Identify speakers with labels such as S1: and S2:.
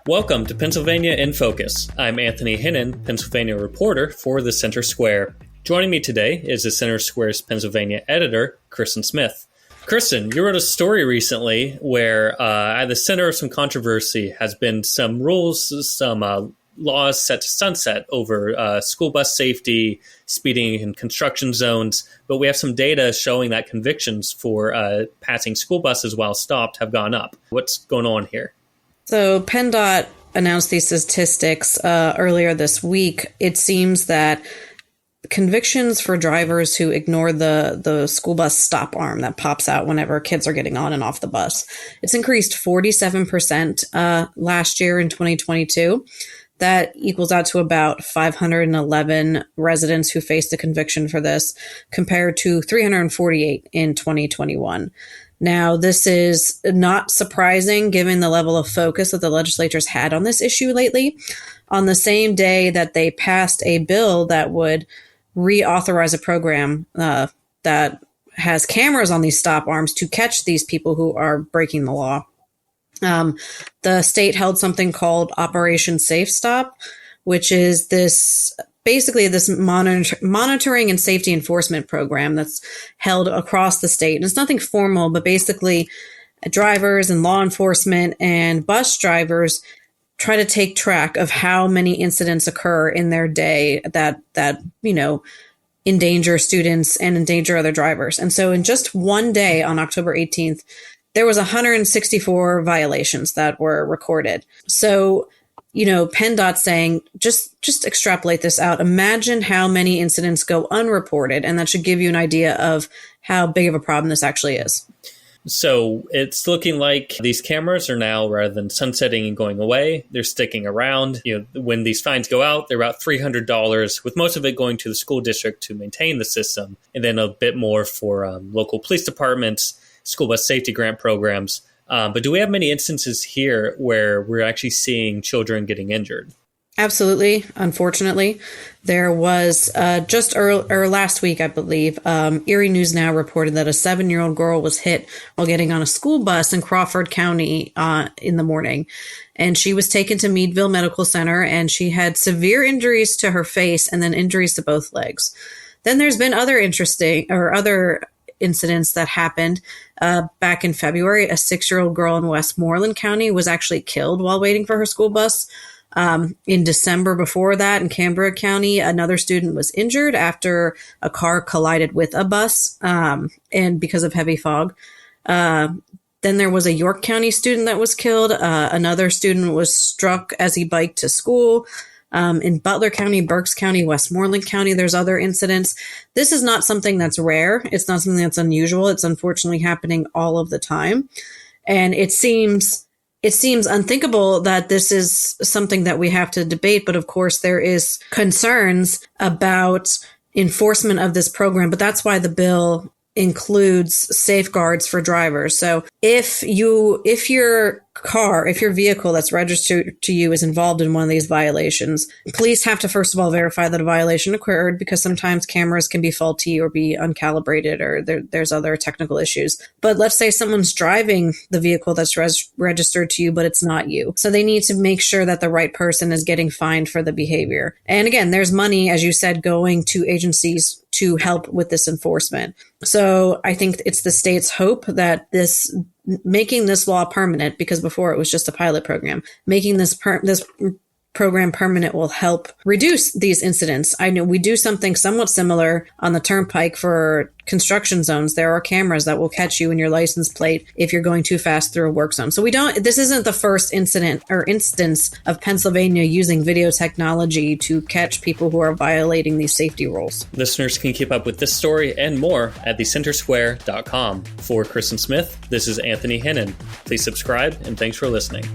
S1: Welcome to Pennsylvania in Focus. I'm Anthony Hinnon, Pennsylvania reporter for the Center Square. Joining me today is the Center Square's Pennsylvania editor, Kristen Smith. Kristen, you wrote a story recently where at the center of some controversy has been some rules, some laws set to sunset over school bus safety, speeding in construction zones. But we have some data showing that convictions for passing school buses while stopped have gone up. What's going on here?
S2: So PennDOT announced these statistics earlier this week. It seems that convictions for drivers who ignore the school bus stop arm that pops out whenever kids are getting on and off the bus, it's increased 47% last year in 2022. That equals out to about 511 residents who faced a conviction for this, compared to 348 in 2021. Now, this is not surprising given the level of focus that the legislature's had on this issue lately. On the same day that they passed a bill that would reauthorize a program that has cameras on these stop arms to catch these people who are breaking the law, the state held something called Operation Safe Stop, which is this monitoring and safety enforcement program that's held across the state. And it's nothing formal, but basically drivers and law enforcement and bus drivers try to take track of how many incidents occur in their day that endanger students and endanger other drivers. And so in just one day on October 18th, there was 164 violations that were recorded. So PennDOT saying, just extrapolate this out. Imagine how many incidents go unreported, and that should give you an idea of how big of a problem this actually is.
S1: So it's looking like these cameras are now, rather than sunsetting and going away, they're sticking around. When these fines go out, they're about $300, with most of it going to the school district to maintain the system, and then a bit more for local police departments, school bus safety grant programs. But do we have many instances here where we're actually seeing children getting injured?
S2: Absolutely. Unfortunately, there was last week, I believe, Erie News Now reported that a 7-year-old girl was hit while getting on a school bus in Crawford County in the morning. And she was taken to Meadville Medical Center, and she had severe injuries to her face and then injuries to both legs. Then there's been other incidents that happened back in February. A 6-year-old girl in Westmoreland County was actually killed while waiting for her school bus. In December before that, in Canberra County, another student was injured after a car collided with a bus, and because of heavy fog. Then there was a York County student that was killed. Another student was struck as he biked to school. In Butler County, Berks County, Westmoreland County, there's other incidents. This is not something that's rare. It's not something that's unusual. It's unfortunately happening all of the time. And it seems unthinkable that this is something that we have to debate. But of course, there is concerns about enforcement of this program. But that's why the bill includes safeguards for drivers. So if your vehicle that's registered to you is involved in one of these violations, police have to first of all verify that a violation occurred, because sometimes cameras can be faulty or be uncalibrated, or there's other technical issues. But let's say someone's driving the vehicle that's registered to you, but it's not you. So they need to make sure that the right person is getting fined for the behavior. And again, there's money, as you said, going to agencies to help with this enforcement. So I think it's the state's hope that making this law permanent, because before it was just a pilot program, making this program permanent will help reduce these incidents. I know we do something somewhat similar on the turnpike for construction zones. There are cameras that will catch you in your license plate if you're going too fast through a work zone. So this isn't the first instance of Pennsylvania using video technology to catch people who are violating these safety rules.
S1: Listeners can keep up with this story and more at thecentersquare.com. For Kristen Smith, this is Anthony Hinnon. Please subscribe, and thanks for listening.